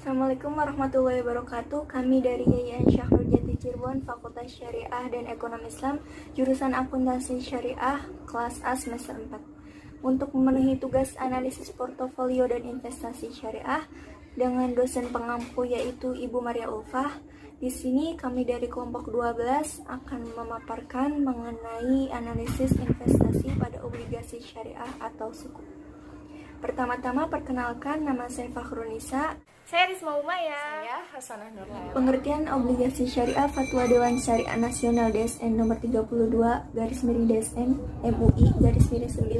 Assalamualaikum warahmatullahi wabarakatuh. Kami dari Yayasan Syahrul Jati Cirebon, Fakultas Syariah dan Ekonomi Islam, jurusan Akuntansi Syariah, kelas A semester 4. Untuk memenuhi tugas analisis portofolio dan investasi syariah dengan dosen pengampu yaitu Ibu Maria Ulfah, di sini kami dari kelompok 12 akan memaparkan mengenai analisis investasi pada obligasi syariah atau suku. Pertama-tama perkenalkan, nama saya Fakhrunisa. Saya Risma Umaya. Saya Hasanah Nurlaila. Pengertian obligasi syariah Fatwa Dewan Syariah Nasional DSN nomor 32 DSM MUI 9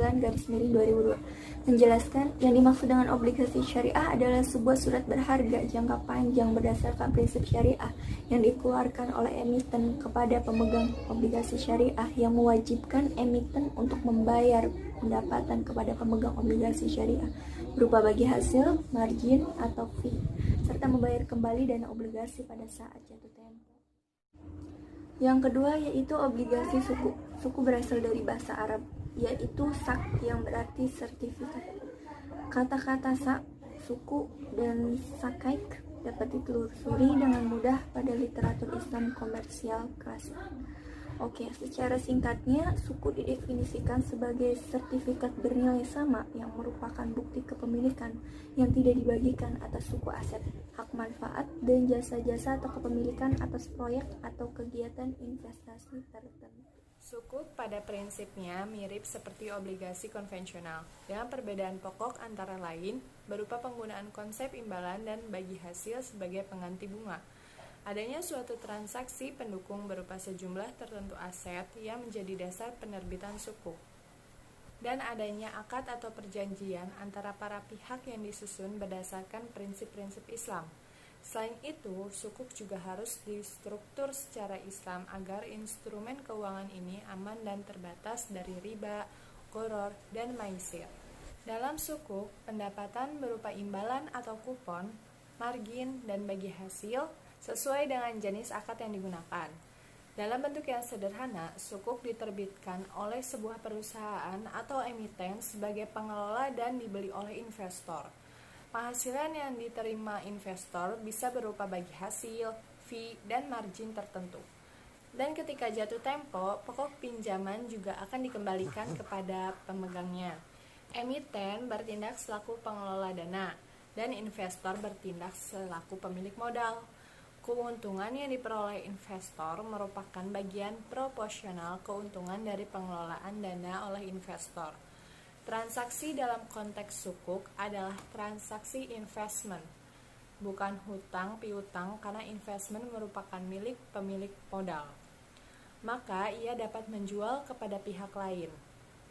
2002 menjelaskan yang dimaksud dengan obligasi syariah adalah sebuah surat berharga jangka panjang berdasarkan prinsip syariah yang dikeluarkan oleh emiten kepada pemegang obligasi syariah yang mewajibkan emiten untuk membayar pendapatan kepada pemegang obligasi syariah berupa bagi hasil, margin, atau fee, serta membayar kembali dana obligasi pada saat jatuh tempo. Yang kedua yaitu obligasi suku. Suku berasal dari bahasa Arab, yaitu sak yang berarti sertifikat. Kata-kata sak, suku, dan sakaik dapat ditelusuri dengan mudah pada literatur Islam komersial klasik. Oke, secara singkatnya, suku didefinisikan sebagai sertifikat bernilai sama yang merupakan bukti kepemilikan yang tidak dibagikan atas suku aset, hak manfaat, dan jasa-jasa atau kepemilikan atas proyek atau kegiatan investasi tertentu. Sukuk pada prinsipnya mirip seperti obligasi konvensional, dengan perbedaan pokok antara lain berupa penggunaan konsep imbalan dan bagi hasil sebagai pengganti bunga. Adanya suatu transaksi pendukung berupa sejumlah tertentu aset yang menjadi dasar penerbitan sukuk. Dan adanya akad atau perjanjian antara para pihak yang disusun berdasarkan prinsip-prinsip Islam. Selain itu, sukuk juga harus distruktur secara Islam agar instrumen keuangan ini aman dan terbatas dari riba, gharar, dan maisir. Dalam sukuk, pendapatan berupa imbalan atau kupon, margin, dan bagi hasil sesuai dengan jenis akad yang digunakan. Dalam bentuk yang sederhana, sukuk diterbitkan oleh sebuah perusahaan atau emiten sebagai pengelola dan dibeli oleh investor. Penghasilan yang diterima investor bisa berupa bagi hasil, fee, dan margin tertentu. Dan ketika jatuh tempo, pokok pinjaman juga akan dikembalikan kepada pemegangnya. Emiten bertindak selaku pengelola dana, dan investor bertindak selaku pemilik modal. Keuntungan yang diperoleh investor merupakan bagian proporsional keuntungan dari pengelolaan dana oleh investor. Transaksi dalam konteks sukuk adalah transaksi investment, bukan hutang piutang karena investment merupakan milik pemilik modal. Maka ia dapat menjual kepada pihak lain.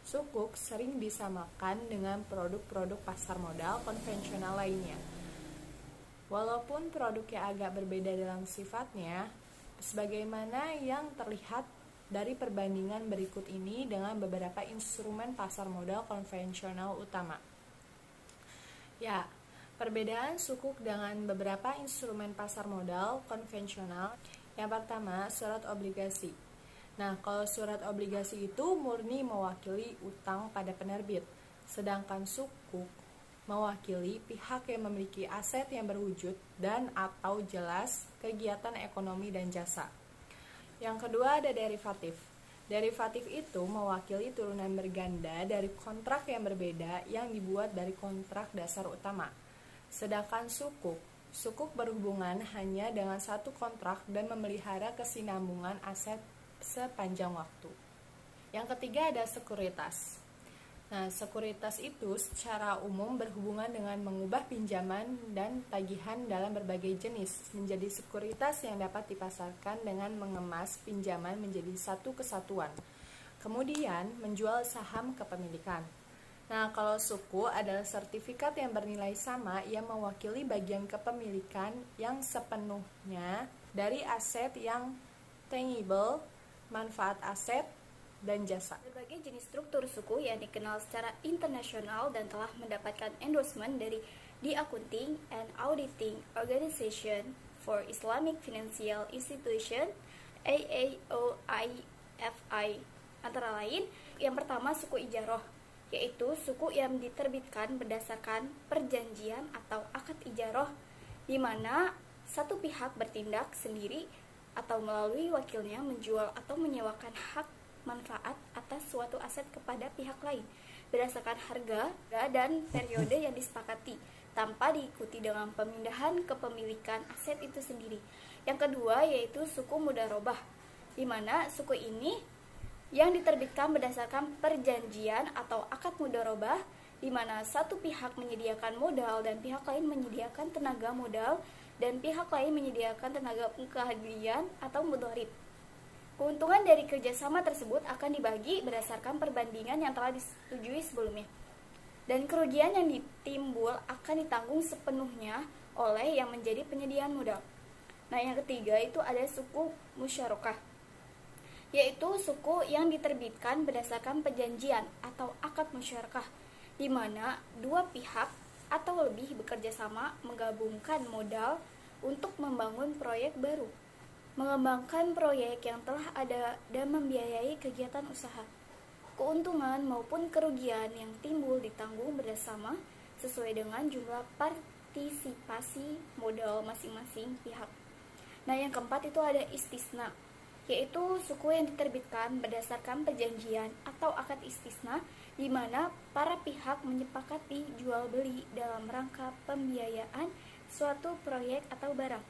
Sukuk sering disamakan dengan produk-produk pasar modal konvensional lainnya. Walaupun produknya agak berbeda dalam sifatnya, sebagaimana yang terlihat dari perbandingan berikut ini dengan beberapa instrumen pasar modal konvensional utama. Ya, perbedaan sukuk dengan beberapa instrumen pasar modal konvensional. Yang pertama, surat obligasi. Nah, kalau surat obligasi itu murni mewakili utang pada penerbit, sedangkan sukuk mewakili pihak yang memiliki aset yang berwujud dan atau jelas kegiatan ekonomi dan jasa. Yang kedua ada derivatif. Derivatif itu mewakili turunan berganda dari kontrak yang berbeda yang dibuat dari kontrak dasar utama. Sedangkan sukuk berhubungan hanya dengan satu kontrak dan memelihara kesinambungan aset sepanjang waktu. Yang ketiga ada sekuritas. Nah, sekuritas itu secara umum berhubungan dengan mengubah pinjaman dan tagihan dalam berbagai jenis menjadi sekuritas yang dapat dipasarkan dengan mengemas pinjaman menjadi satu kesatuan, kemudian menjual saham kepemilikan. Nah, kalau suku adalah sertifikat yang bernilai sama yang mewakili bagian kepemilikan yang sepenuhnya dari aset yang tangible, manfaat aset, dan jasa. Berbagai jenis struktur suku yang dikenal secara internasional dan telah mendapatkan endorsement dari The Accounting and Auditing Organization for Islamic Financial Institution (AAOIFI). Antara lain, yang pertama suku ijaroh, yaitu suku yang diterbitkan berdasarkan perjanjian atau akad ijaroh di mana satu pihak bertindak sendiri atau melalui wakilnya menjual atau menyewakan hak manfaat atas suatu aset kepada pihak lain berdasarkan harga dan periode yang disepakati tanpa diikuti dengan pemindahan kepemilikan aset itu sendiri. Yang kedua yaitu suku mudharabah, di mana suku ini yang diterbitkan berdasarkan perjanjian atau akad mudharabah, di mana satu pihak menyediakan modal dan pihak lain menyediakan tenaga modal dan pihak lain menyediakan tenaga keahlian atau mudharib. Keuntungan dari kerjasama tersebut akan dibagi berdasarkan perbandingan yang telah disetujui sebelumnya. Dan kerugian yang ditimbul akan ditanggung sepenuhnya oleh yang menjadi penyediaan modal. Nah, yang ketiga itu ada suku musyarakah, yaitu suku yang diterbitkan berdasarkan perjanjian atau akad musyarakah, di mana dua pihak atau lebih bekerja sama menggabungkan modal untuk membangun proyek baru, mengembangkan proyek yang telah ada dan membiayai kegiatan usaha. Keuntungan maupun kerugian yang timbul ditanggung bersama sesuai dengan jumlah partisipasi modal masing-masing pihak. Nah, yang keempat itu ada istisna, yaitu suku yang diterbitkan berdasarkan perjanjian atau akad istisna, di mana para pihak menyepakati jual beli dalam rangka pembiayaan suatu proyek atau barang.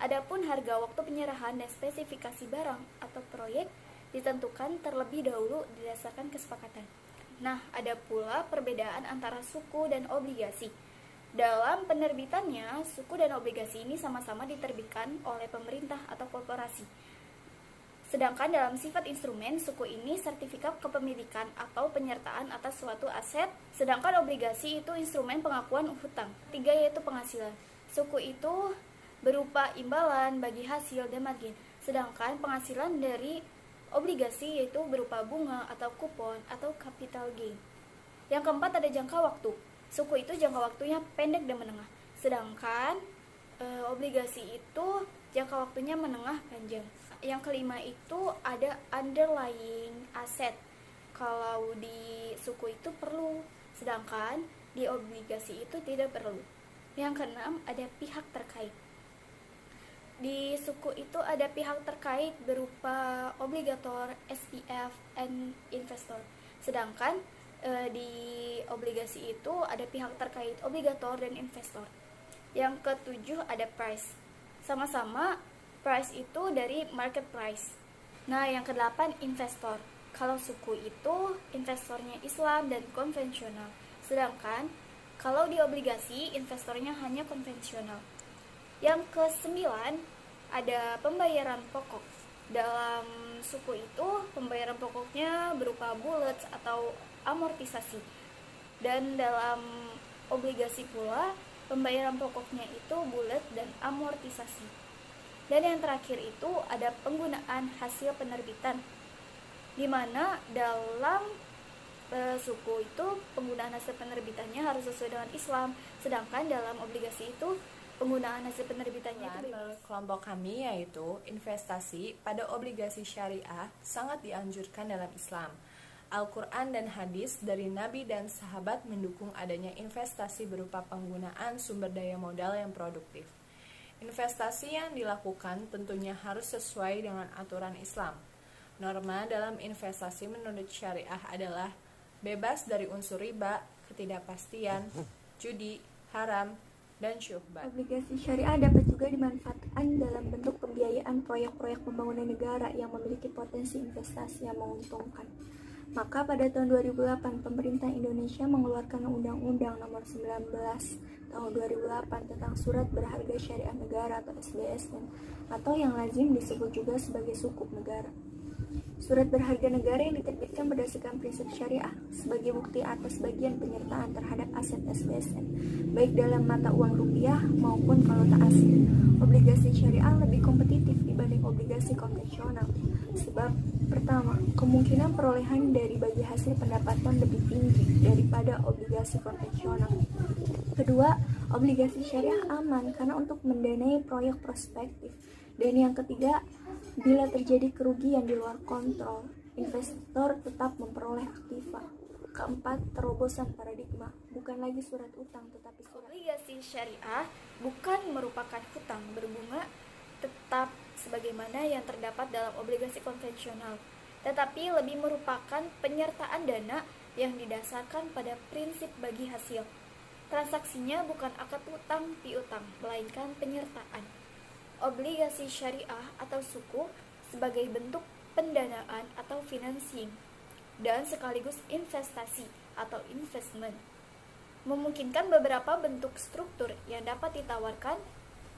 Adapun harga waktu penyerahan dan spesifikasi barang atau proyek ditentukan terlebih dahulu berdasarkan kesepakatan. Nah, ada pula perbedaan antara suku dan obligasi. Dalam penerbitannya, suku dan obligasi ini sama-sama diterbitkan oleh pemerintah atau korporasi. Sedangkan dalam sifat instrumen, suku ini sertifikat kepemilikan atau penyertaan atas suatu aset, sedangkan obligasi itu instrumen pengakuan hutang. Tiga yaitu penghasilan. Suku itu berupa imbalan bagi hasil dan margin, sedangkan penghasilan dari obligasi yaitu berupa bunga atau kupon atau capital gain. Yang keempat ada jangka waktu. Suku itu jangka waktunya pendek dan menengah, sedangkan obligasi itu jangka waktunya menengah panjang. Yang kelima itu ada underlying asset. Kalau di suku itu perlu, sedangkan di obligasi itu tidak perlu. Yang keenam ada pihak terkait. Di suku itu ada pihak terkait berupa obligator, SPF, and investor. Sedangkan di obligasi itu ada pihak terkait obligator dan investor. Yang ketujuh ada price. Sama-sama price itu dari market price. Nah, yang kedelapan investor. Kalau suku itu investornya Islam dan konvensional. Sedangkan kalau di obligasi investornya hanya konvensional. Yang kesembilan ada pembayaran pokok. Dalam suku itu pembayaran pokoknya berupa bullets atau amortisasi. Dan dalam obligasi pula pembayaran pokoknya itu bullet dan amortisasi. Dan yang terakhir itu ada penggunaan hasil penerbitan, di mana dalam suku itu penggunaan hasil penerbitannya harus sesuai dengan Islam, sedangkan dalam obligasi itu penggunaan hasil penerbitannya itu bebas. Menurut kelompok kami yaitu investasi pada obligasi syariah sangat dianjurkan dalam Islam. Al-Quran dan hadis dari Nabi dan sahabat mendukung adanya investasi berupa penggunaan sumber daya modal yang produktif. Investasi yang dilakukan tentunya harus sesuai dengan aturan Islam. Norma dalam investasi menurut syariah adalah bebas dari unsur riba, ketidakpastian, judi, haram, dan syubhat. Obligasi syariah dapat juga dimanfaatkan dalam bentuk pembiayaan proyek-proyek pembangunan negara yang memiliki potensi investasi yang menguntungkan. Maka pada tahun 2008, pemerintah Indonesia mengeluarkan Undang-Undang Nomor 19 Tahun 2008 tentang Surat Berharga Syariah Negara atau SBSN, atau yang lazim disebut juga sebagai Sukuk Negara. Surat berharga negara yang diterbitkan berdasarkan prinsip syariah sebagai bukti atas bagian penyertaan terhadap aset SBSN, baik dalam mata uang rupiah maupun valuta asing. Obligasi syariah lebih kompetitif dibanding obligasi konvensional. Sebab pertama, kemungkinan perolehan dari bagi hasil pendapatan lebih tinggi daripada obligasi konvensional. Kedua, obligasi syariah aman karena untuk mendanai proyek prospektif. Dan yang ketiga, bila terjadi kerugian di luar kontrol, investor tetap memperoleh aktiva. Keempat, terobosan paradigma, bukan lagi surat utang tetapi surat. Obligasi syariah bukan merupakan merupakan hutang berbunga tetap sebagaimana yang terdapat dalam obligasi konvensional, tetapi lebih merupakan penyertaan dana yang didasarkan pada prinsip bagi hasil. Transaksinya bukan akad utang piutang, melainkan penyertaan. Obligasi syariah atau suku sebagai bentuk pendanaan atau financing dan sekaligus investasi atau investment, memungkinkan beberapa bentuk struktur yang dapat ditawarkan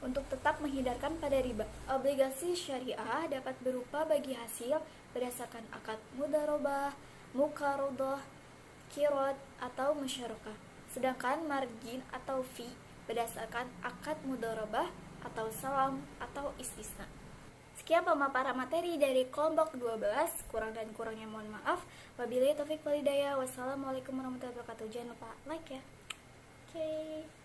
untuk tetap menghindarkan pada riba. Obligasi syariah dapat berupa bagi hasil berdasarkan akad mudharabah, muqarodah, qirad, atau musyarakah. Sedangkan margin atau fee berdasarkan akad mudharabah atau salam atau istisna. Sekian pemaparan materi dari kelompok 12, kurang dan kurangnya mohon maaf. Wabillahi taufik wal hidayah. Wassalamualaikum warahmatullahi wabarakatuh. Jangan lupa like ya. Oke.